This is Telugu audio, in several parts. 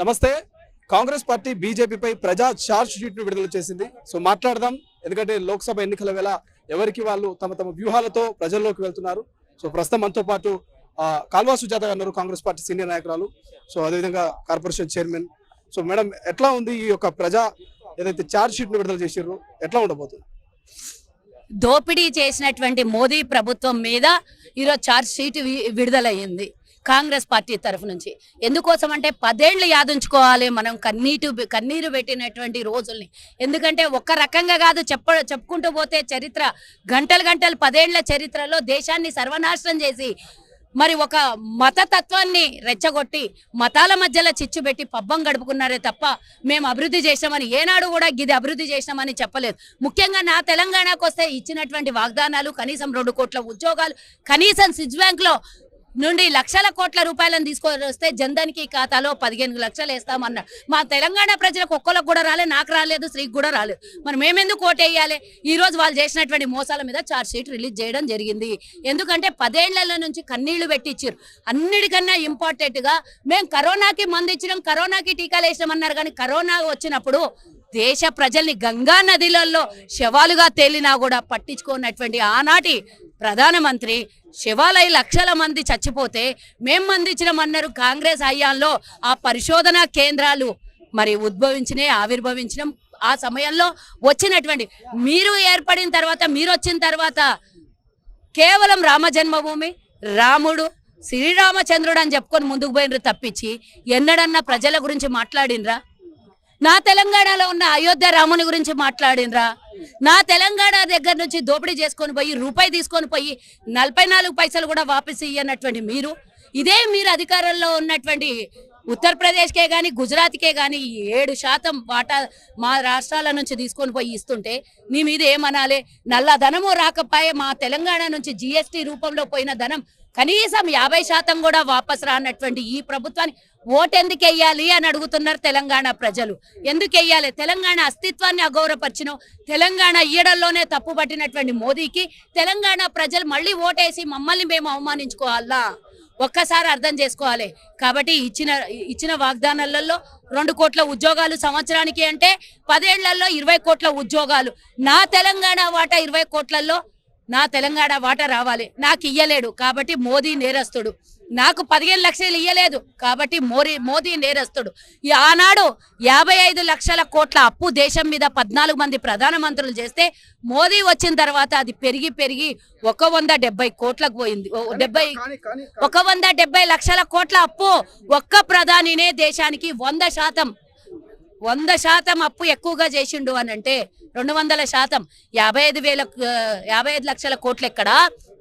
నమస్తే. కాంగ్రెస్ పార్టీ బీజేపీపై ప్రజా ఛార్జ్ షీట్ ను విడుదల చేసింది. సో మాట్లాడదాం, ఎందుకంటే లోక్సభ ఎన్నికల వేళ ఎవరికి వాళ్ళు తమ తమ వ్యూహాలతో ప్రజల్లోకి వెళ్తున్నారు. సో ప్రస్తుతం మనతో పాటు కాల్వా సుజాత గారు, కాంగ్రెస్ పార్టీ సీనియర్ నాయకురాలు, సో అదేవిధంగా కార్పొరేషన్ చైర్మన్. సో మేడం, ఎట్లా ఉంది ఈ యొక్క ప్రజా ఏదైతే ఛార్జ్ షీట్ ను విడుదల చేసిర్రు, ఎట్లా ఉండబోతుంది? దోపిడీ చేసినటువంటి మోదీ ప్రభుత్వం మీద ఈరోజు ఛార్జ్ షీట్ విడుదలయ్యింది కాంగ్రెస్ పార్టీ తరఫు నుంచి. ఎందుకోసం అంటే 10 ఏళ్ళు యాదుంచుకోవాలి మనం కన్నీరు పెట్టినటువంటి రోజుల్ని. ఎందుకంటే ఒక రకంగా కాదు, చెప్పుకుంటూ పోతే చరిత్ర గంటలు 10 ఏళ్ల చరిత్రలో దేశాన్ని సర్వనాశనం చేసి మరి ఒక మతతత్వాన్ని రెచ్చగొట్టి మతాల మధ్యలో చిచ్చు పెట్టి పబ్బం గడుపుకున్నారే తప్ప మేము అభివృద్ధి చేసినామని ఏనాడు కూడా గిది అభివృద్ధి చేసినామని చెప్పలేదు. ముఖ్యంగా నా తెలంగాణకు వస్తే ఇచ్చినటువంటి వాగ్దానాలు కనీసం 2 కోట్ల ఉద్యోగాలు, కనీసం స్విస్ బ్యాంక్లో నుండి లక్షల కోట్ల రూపాయలను తీసుకొని వస్తే జన్ధన్కి ఖాతాలో 15 లక్షలు వేస్తామన్నారు. మా తెలంగాణ ప్రజలకు ఒక్కరికి కూడా రాలేదు, నాకు రాలేదు, శ్రీకి కూడా రాలేదు. మరి మేమెందుకు ఓటేయాలి? ఈరోజు వాళ్ళు చేసినటువంటి మోసాల మీద ఛార్జ్ షీట్ రిలీజ్ చేయడం జరిగింది. ఎందుకంటే 10 ఏళ్ల నుంచి కన్నీళ్లు పెట్టించారు. అన్నిటికన్నా ఇంపార్టెంట్గా మేము కరోనాకి మందు ఇచ్చినాం, కరోనాకి టీకాలు వేసినామన్నారు. కానీ కరోనా వచ్చినప్పుడు దేశ ప్రజల్ని గంగా నదిలలో శవాలుగా తేలినా కూడా పట్టించుకున్నటువంటి ఆనాటి ప్రధానమంత్రి శివాలయ లక్షల మంది చచ్చిపోతే మేం మందించమన్నారు. కాంగ్రెస్ హయాంలో ఆ పరిశోధనా కేంద్రాలు మరి ఆవిర్భవించిన ఆ సమయంలో వచ్చినటువంటి మీరు ఏర్పడిన తర్వాత, మీరు వచ్చిన తర్వాత కేవలం రామ జన్మభూమి, రాముడు, శ్రీరామచంద్రుడు అని చెప్పుకొని ముందుకు పోయినరు తప్పించి ఎన్నడన్నా ప్రజల గురించి మాట్లాడినరా? నా తెలంగాణలో ఉన్న అయోధ్య రాముని గురించి మాట్లాడినరా? నా తెలంగాణ దగ్గర నుంచి దోపిడీ చేసుకొని పోయి రూపాయి తీసుకొని పోయి 44 పైసలు కూడా వాపసు ఇయ్యనటువంటి ఇదే మీరు అధికారంలో ఉన్నటువంటి ఉత్తరప్రదేశ్కే కానీ గుజరాత్కే కానీ 7% వాటా మా రాష్ట్రాల నుంచి తీసుకొని పోయి ఇస్తుంటే నీ మీద ఏమనాలి? నల్ల ధనము రాకపోయే మా తెలంగాణ నుంచి జీఎస్టీ రూపంలో పోయిన ధనం కనీసం 50% కూడా వాపసు రానటువంటి ఈ ప్రభుత్వాన్ని ఓటెందుకు వెయ్యాలి అని అడుగుతున్నారు తెలంగాణ ప్రజలు. ఎందుకు వెయ్యాలి? తెలంగాణ అస్తిత్వాన్ని అగౌరవపరిచిన, తెలంగాణ ఈడల్లోనే తప్పు పట్టినటువంటి మోదీకి తెలంగాణ ప్రజలు మళ్ళీ ఓటేసి మమ్మల్ని మేము అవమానించుకోవాలా? ఒక్కసారి అర్థం చేసుకోవాలి. కాబట్టి ఇచ్చిన వాగ్దానాలలో 2 కోట్ల ఉద్యోగాలు సంవత్సరానికి అంటే 10 ఏళ్లలో 20 కోట్ల ఉద్యోగాలు. నా తెలంగాణ వాటా 20 కోట్లలో నా తెలంగాణ వాటా రావాలి. నాకు ఇయ్యలేడు కాబట్టి మోదీ నేరస్తుడు. నాకు 15 లక్షలు ఇయ్యలేదు కాబట్టి మోదీ నేరస్తుడు. ఆనాడు 55 లక్షల కోట్ల అప్పు దేశం మీద 14 మంది ప్రధానమంత్రులు చేస్తే మోదీ వచ్చిన తర్వాత అది పెరిగి 170 కోట్లకు పోయింది. 170 లక్షల కోట్ల అప్పు ఒక్క ప్రధానినే దేశానికి 100% అప్పు ఎక్కువగా చేసిండు అని అంటే 200%, 55 లక్షల కోట్లు ఎక్కడ,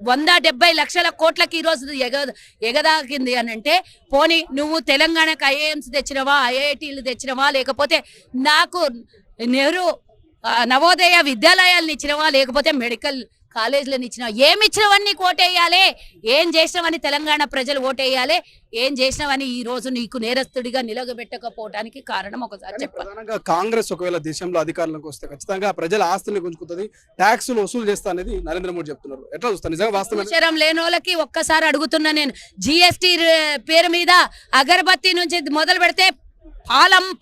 170 లక్షల కోట్లకి ఈరోజు ఎగదాకింది అని అంటే, పోనీ నువ్వు తెలంగాణకు ఐఐఎంస్ తెచ్చినవా, ఐఐటీలు తెచ్చినవా, లేకపోతే నాకు నెహ్రూ నవోదయ విద్యాలయాలను ఇచ్చినవా, లేకపోతే మెడికల్ కాలేజీలను ఇచ్చినావా? ఏమి ఇచ్చినవన్నీ ఓటేయాలి? ఏం చేసినవని తెలంగాణ ప్రజలు ఓటేయాలి? ఏం చేసినవని ఈ రోజు నీకు నేరస్తుడిగా నిలగబెట్టకపోవడానికి కారణం ఒకసారి చెప్పాలి. ప్రధానంగా కాంగ్రెస్ ఒకవేళ దేశంలో అధికారంలోకి వస్తే ఖచ్చితంగా ప్రజల ఆస్తుల్ని గుంజుకుంటుంది, ట్యాక్సులు వసూలు చేస్తా అనేది నరేంద్ర మోడీ చెప్తున్నారు. ఎట్లా చూస్తారు? నిజంగా వాస్తవం లేని వాళ్ళకి ఒక్కసారి అడుగుతున్నా నేను. జిఎస్టీ పేరు మీద అగరబత్తి నుంచి మొదలు పెడితే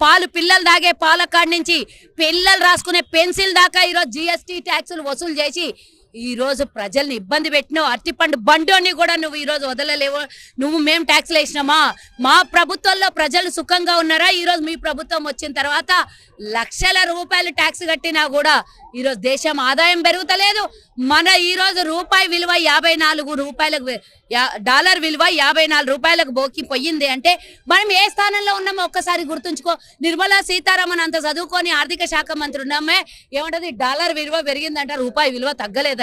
పాలు పిల్లలు తాగే పాల కాడి నుంచి పిల్లలు రాసుకునే పెన్సిల్ దాకా ఈరోజు జిఎస్టీ ట్యాక్సులు వసూలు చేసి ఈ రోజు ప్రజల్ని ఇబ్బంది పెట్టినావు. అరటిపండు బండోని కూడా నువ్వు ఈరోజు వదలలేవు. మేము ట్యాక్స్లు వేసినామా? మా ప్రభుత్వంలో ప్రజలు సుఖంగా ఉన్నారా? ఈరోజు మీ ప్రభుత్వం వచ్చిన తర్వాత లక్షల రూపాయలు ట్యాక్స్ కట్టినా కూడా ఈరోజు దేశం ఆదాయం పెరుగుతలేదు. మన ఈరోజు రూపాయి విలువ 54 రూపాయలకు, డాలర్ విలువ 54 రూపాయలకు పోయింది అంటే మనం ఏ స్థానంలో ఉన్నామో ఒక్కసారి గుర్తుంచుకో. నిర్మలా సీతారామన్ అంత చదువుకొని ఆర్థిక శాఖ మంత్రి ఉన్నామే, ఏమంటది? డాలర్ విలువ పెరిగిందంట, రూపాయి విలువ తగ్గలేదంట.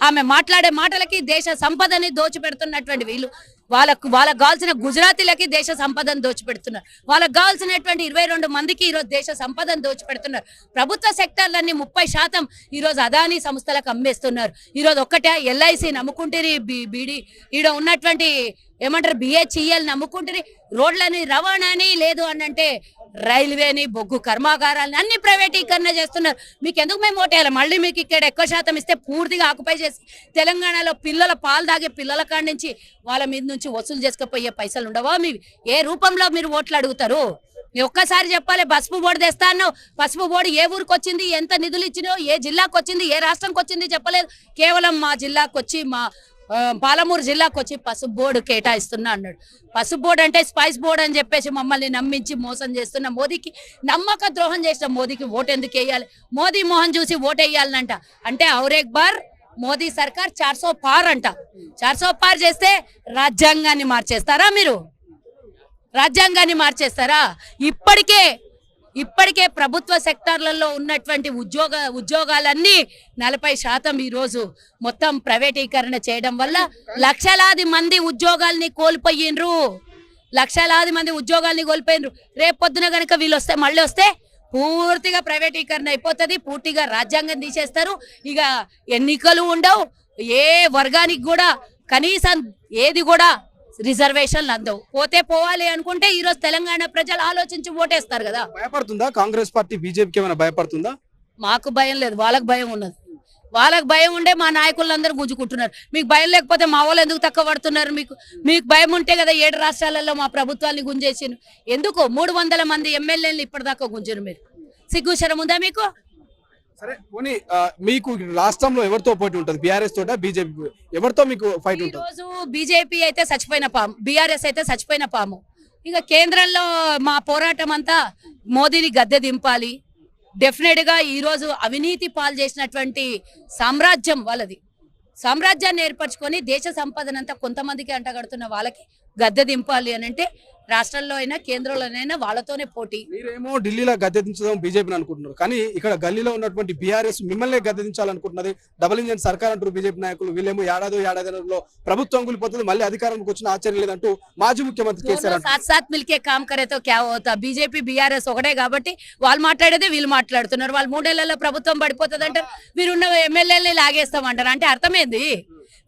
ఆమె మాట్లాడే మాటలకి దేశ సంపదని దోచిపెడుతున్నటువంటి వీళ్ళు. వాళ్ళకు కావాల్సిన గుజరాతీలకి దేశ సంపదను దోచిపెడుతున్నారు. వాళ్ళకు కావాల్సినటువంటి 22 మందికి ఈరోజు దేశ సంపదను దోచిపెడుతున్నారు. ప్రభుత్వ సెక్టర్లన్నీ 30% ఈరోజు అదానీ సంస్థలకు అమ్మేస్తున్నారు. ఈరోజు ఒక్కటే ఎల్ఐసి నమ్ముకుంటే, బీడీ ఈడ ఉన్నటువంటి ఏమంటారు బిహెచ్ఈఎల్ నమ్ముకుంటే, రోడ్లని రవాణాని లేదు అనంటే రైల్వేని, బొగ్గు కర్మాగారాలని అన్ని ప్రైవేటీకరణ చేస్తున్నారు. మీకు ఎందుకు మేము ఓటేయాలి? మళ్ళీ మీకు ఇక్కడ ఎక్కువ శాతం ఇస్తే పూర్తిగా ఆక్యుపై చేసి తెలంగాణలో పిల్లల పాలు తాగే పిల్లల కాడి నుంచి వాళ్ళ మీద నుంచి వసూలు చేసుకుపోయే పైసలు ఉండవా? మీ ఏ రూపంలో మీరు ఓట్లు అడుగుతారు? ఒక్కసారి చెప్పాలి. పసుపు బోర్డు తెస్తా అన్నావు. పసుపు బోర్డు ఏ ఊరికి వచ్చింది, ఎంత నిధులు ఇచ్చినావు, ఏ జిల్లాకు వచ్చింది, ఏ రాష్ట్రంకి వచ్చింది చెప్పలేదు. కేవలం మా జిల్లాకు వచ్చి మా పాలమూరు జిల్లాకు వచ్చి పసుపు బోర్డు కేటాయిస్తున్నా అన్నాడు. పసుపు బోర్డు అంటే స్పైస్ బోర్డు అని చెప్పేసి మమ్మల్ని నమ్మించి మోసం చేస్తున్న మోదీకి, నమ్మక ద్రోహం చేసిన మోదీకి ఓటు ఎందుకు వేయాలి? మోదీ మోహన్ చూసి ఓటు వేయాలనంట. అంటే ఔరేక్ బార్ మోదీ సర్కార్ 400 పార్ అంట. 400 పార్ చేస్తే రాజ్యాంగాన్ని మార్చేస్తారా మీరు? రాజ్యాంగాన్ని మార్చేస్తారా? ఇప్పటికే ప్రభుత్వ సెక్టార్లలో ఉన్నటువంటి ఉద్యోగాలన్నీ 40% ఈరోజు మొత్తం ప్రైవేటీకరణ చేయడం వల్ల లక్షలాది మంది ఉద్యోగాల్ని కోల్పోయిండ్రు. రేపు పొద్దున కనుక వీళ్ళు వస్తే మళ్ళీ వస్తే పూర్తిగా ప్రైవేటీకరణ అయిపోతుంది. పూర్తిగా రాజ్యాంగం తీసేస్తారు. ఇక ఎన్నికలు ఉండవు. ఏ వర్గానికి కూడా కనీసం ఏది కూడా రిజర్వేషన్లు అందవు. పోతే పోవాలి అనుకుంటే ఈరోజు తెలంగాణ ప్రజలు ఆలోచించి ఓటేస్తారు కదా. భయపడుతుందా కాంగ్రెస్ పార్టీ బీజేపీకి? ఏమైనా భయపడుతుందా? మాకు భయం లేదు, వాళ్ళకి భయం ఉన్నది. వాళ్ళకి భయం ఉండే మా నాయకులందరూ గుంజుకుంటున్నారు. మీకు భయం లేకపోతే మా వాళ్ళు ఎందుకు తక్కువ పడుతున్నారు? మీకు భయం ఉంటే కదా 7 రాష్ట్రాలలో మా ప్రభుత్వాన్ని గుంజేసిను. ఎందుకు 300 మంది ఎమ్మెల్యేలు ఇప్పటిదాకా గుంజరు? మీరు సిగ్గుశరం ఉందా మీకు? సరే పోనీ, మీకు రాష్ట్రంలో ఎవరితో పోటీ ఉంటుంది? బీఆర్ఎస్ తోట, బీజేపీ, ఎవరితో మీకు ఫైట్ ఉంటుంది? ఈరోజు బీజేపీ అయితే చచ్చిపోయిన పాము, బీఆర్ఎస్ అయితే చచ్చిపోయిన పాము. ఇక కేంద్రంలో మా పోరాటం అంతా మోదీని గద్దె దింపాలి. డెఫినెట్ గా ఈరోజు అవినీతి పాలు చేసినటువంటి సామ్రాజ్యం వాళ్ళది. సామ్రాజ్యాన్ని ఏర్పరచుకొని దేశ సంపదనంతా కొంతమందికి అంటగడుతున్న వాళ్ళకి గద్దె దింపాలి అని అంటే రాష్ట్రంలో అయినా కేంద్రంలోనైనా వాళ్ళతోనే పోటీ. మీరేమో ఢిల్లీలో గద్దె దించడం బీజేపీని అనుకుంటున్నారు, కానీ ఇక్కడ గల్లీలో ఉన్నటువంటి బీఆర్ఎస్ మిమ్మల్ని గద్దె దించాలనుకుంటున్నది. డబుల్ ఇంజన్ సర్కార్ అంటారు బీజేపీ నాయకులు. వీళ్ళేమో ఏడాదిలో ప్రభుత్వం కూలిపోతుంది, మళ్ళీ అధికారంలోకి వచ్చిన ఆశ్చర్యం లేదంటూ మాజీ ముఖ్యమంత్రి కేసీఆర్ సాత్ మిల్కే కామ్ కరేతో క్యా హోతా. బీజేపీ బీఆర్ఎస్ ఒకటే కాబట్టి వాళ్ళు మాట్లాడేదే వీళ్ళు మాట్లాడుతున్నారు. వాళ్ళు 3 ఏళ్లలో ప్రభుత్వం పడిపోతుంది అంటారు, వీరున్న ఎమ్మెల్యేలని లాగేస్తామంటారు. అంటే అర్థమైంది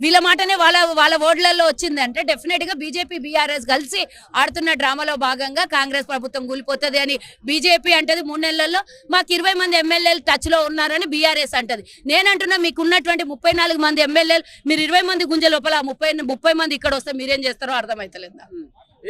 వీళ్ళ మాటనే వాళ్ళ ఓట్లలో వచ్చింది. అంటే డెఫినెట్ గా బీజేపీ బీఆర్ఎస్ కలిసి ఆడుతున్న డ్రామాలో భాగంగా కాంగ్రెస్ ప్రభుత్వం కూలిపోతుంది అని బీజేపీ అంటది. 3 నెలల్లో మాకు 20 మంది ఎమ్మెల్యేలు టచ్ లో ఉన్నారని బీఆర్ఎస్ అంటది. నేనంటున్నా మీకు ఉన్నటువంటి 34 మంది ఎమ్మెల్యేలు మీరు 20 మంది గుంజ లోపల 30 మంది ఇక్కడ వస్తే మీరేం చేస్తారో అర్థమైతలేదా?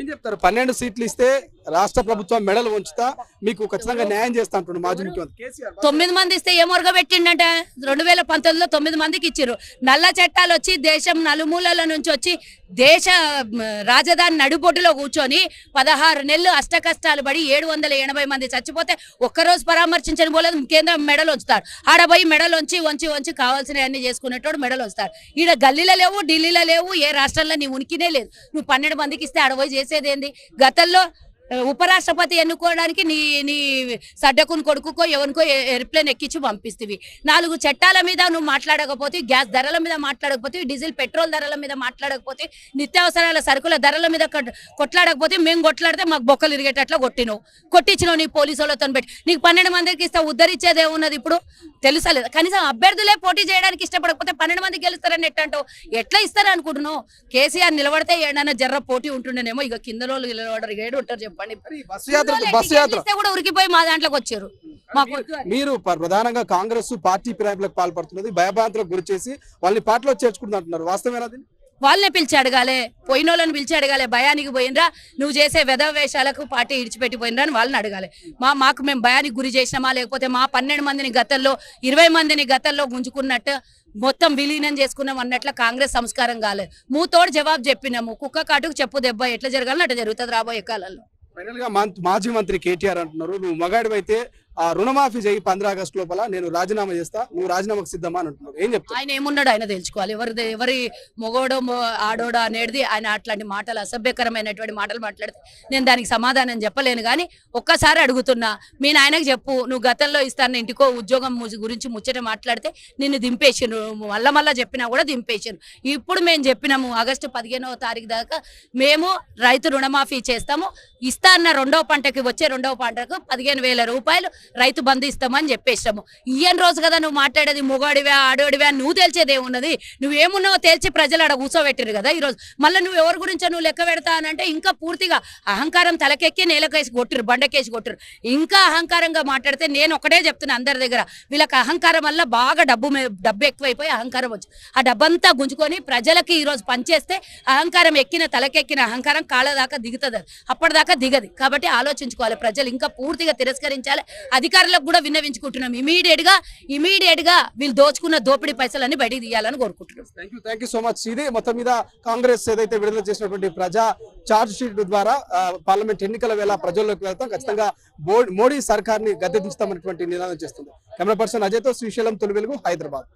ఏం చెప్తారు? 12 సీట్లు ఇస్తే రాష్ట్ర ప్రభుత్వం మెడలు ఉంచుతా, మీకు ఖచ్చితంగా న్యాయం చేస్తా అంటున్నారు మాజీ ముఖ్యమంత్రి కేసీఆర్. 9 మంది ఇస్తే ఏ మొరగ పెట్టిండంటే 2019లో 9 మందికి ఇచ్చారు. నల్ల చట్టాలు వచ్చి దేశం నలుమూలల నుంచి వచ్చి దేశ రాజధాని నడుబొడ్డులో కూర్చొని 16 నెలలు అష్ట కష్టాలు పడి 780 మంది చచ్చిపోతే ఒక్కరోజు పరామర్శించని పోలేదు. కేంద్రం మెడలు ఉంచుతాడు. ఆడపోయి మెడలు వంచి కావాల్సినవన్నీ చేసుకునేటోడు మెడలు ఉంచుతాడు. ఈడ గల్లీలో లేవు, ఢిల్లీలో లేవు, ఏ రాష్ట్రంలో నీ ఉనికినే లేదు. నువ్వు 12 మందికి ఇస్తే ఆడపోయి చేసేదేంది? గతంలో ఉపరాష్ట్రపతి ఎన్నుకోవడానికి నీ సడ్డకుని కొడుకుకో ఎవరికో ఎయిర్ప్లేన్ ఎక్కించి పంపిస్తేవి. 4 చట్టాల మీద నువ్వు మాట్లాడకపోతే, గ్యాస్ ధరల మీద మాట్లాడకపోతే, డీజిల్ పెట్రోల్ ధరల మీద మాట్లాడకపోతే, నిత్యావసరాల సరుకుల ధరల మీద కొట్లాడకపోతే, మేము కొట్లాడితే మాకు బొక్కలు ఇరిగేటట్లు కొట్టించినావు నీ పోలీసు వాళ్ళతో పెట్టి. నీకు 12 మందికి ఇస్తే ఉద్ధరించేదే ఉన్నది. ఇప్పుడు తెలుసలేదు. కనీసం అభ్యర్థులే పోటీ చేయడానికి ఇష్టపడకపోతే 12 మంది గెలుస్తారని ఎట్టంటావు? ఎట్లా ఇస్తారు అనుకుంటున్నావు? కేసీఆర్ నిలబడితే ఏడన్నా జర్ర పోటీ ఉంటుండేనేమో. ఇక కింద రోజులు నిలబడరు, ఏడు ఉంటారు చెప్పండి. బస్సు యాత్ర కూడా ఉరికిపోయి మా దాంట్లోకి వచ్చారు. మీరు ప్రధానంగా కాంగ్రెస్ పార్టీ ఫిరాయింపులకు పాల్పడుతున్నది, భయభ్రాంతులకు గురి చేసి వాళ్ళని పార్టీలో చేర్చుకుంటున్నారు. వాస్తవేనా? వాళ్ళనే పిలిచి అడగాలి, పోయిన వాళ్ళని పిలిచి అడగాలి. భయానికి పోయినరా, నువ్వు చేసే వేషాలకు పార్టీ ఇడిచిపెట్టి పోయినరా అని వాళ్ళని అడగాలి. మాకు మేము భయానికి గురి చేసినామా, లేకపోతే మా 12 మందిని గతంలో 20 మందిని గతంలో గుంజుకున్నట్టు మొత్తం విలీనం చేసుకున్నాం అన్నట్లు కాంగ్రెస్ సంస్కారం కాలేదు. మూతోడు జవాబు చెప్పినాము. కుక్క కాటుకు చెప్పు దెబ్బ ఎట్లా జరగాలని అట్లా జరుగుతుంది రాబోయే కాలంలో. ఫైనల్ గా మాజీ మంత్రి కేటీఆర్ అంటున్నారు, నువ్వు మగాడివైతే ఆ రుణమాఫీ చేయి 15 ఆగస్టు లోపల, నేను రాజీనామా చేస్తా, నువ్వు రాజీనామాకు సిద్ధమా అని అంటున్నారు. ఏం చెప్తావు? ఆయన ఏమున్నాడు ఆయన తెలుసుకోవాలి. ఎవరి మొగోడో ఆడోడో అనేది ఆయన అట్లాంటి మాటలు, అసభ్యకరమైనటువంటి మాటలు మాట్లాడితే నేను దానికి సమాధానం చెప్పలేను. కానీ ఒక్కసారి అడుగుతున్నా, మీ నాయనకు చెప్పు, నువ్వు గతంలో ఇస్తాను ఇంటికో ఉద్యోగం గురించి ముచ్చట మాట్లాడితే నిన్ను దింపేసాను. మళ్ళా చెప్పినా కూడా దింపేసాను. ఇప్పుడు మేము చెప్పినాము ఆగస్టు 15వ తారీఖు దాకా మేము రైతు రుణమాఫీ చేస్తాము. ఇస్తా అన్న 2వ పంటకి వచ్చే 2వ పంటకు 15,000 రూపాయలు రైతు బంధు ఇస్తామని చెప్పేసాము. ఇయ్యని రోజు కదా నువ్వు మాట్లాడేది, మొగాడివా ఆడోడివా నువ్వు తేల్చేది ఏమున్నది, నువ్వేమున్నావో తేల్చి ప్రజలు ఆడ కూర్చోబెట్టారు కదా ఈరోజు. మళ్ళీ నువ్వు ఎవరి గురించో నువ్వు లెక్క పెడతా అనంటే ఇంకా పూర్తిగా అహంకారం తలకెక్కి నేలకేసి కొట్టురు, బండకేసి కొట్టురు. ఇంకా అహంకారంగా మాట్లాడితే నేను ఒకటే చెప్తున్నా అందరి దగ్గర, వీళ్ళకి అహంకారం వల్ల బాగా డబ్బు ఎక్కువైపోయి అహంకారం వచ్చి ఆ డబ్బంతా గుంజుకొని ప్రజలకి ఈరోజు పనిచేస్తే అహంకారం ఎక్కిన తలకెక్కిన అహంకారం కాళ్ళ దాకా దిగుతుంది, అప్పటిదాకా దిగది. కాబట్టి ఆలోచించుకోవాలి ప్రజలు, ఇంకా పూర్తిగా తిరస్కరించాలి. అధికారులకు కూడా విన్నవించుకుంటున్నాం, ఇమీడియట్ గా వీళ్ళు దోచుకున్న దోపిడీ పైసలన్నీ బయటికి తీయాలని కోరుకుంటున్నాం. Thank you so much. ఇది మొత్తం మీద కాంగ్రెస్ ఏదైతే విడుదల చేసినటువంటి ప్రజా చార్జ్ షీట్ ద్వారా పార్లమెంట్ ఎన్నికల వేళ ప్రజల్లోకి వెళ్తాం, ఖచ్చితంగా మోడీ సర్కార్ ని గద్దె దించుతామనేటువంటి నినాదం చేస్తుంది. కెమెరా పర్సన్ అజయ్తో శ్రీశైలం, తొలి వెలుగు, హైదరాబాద్.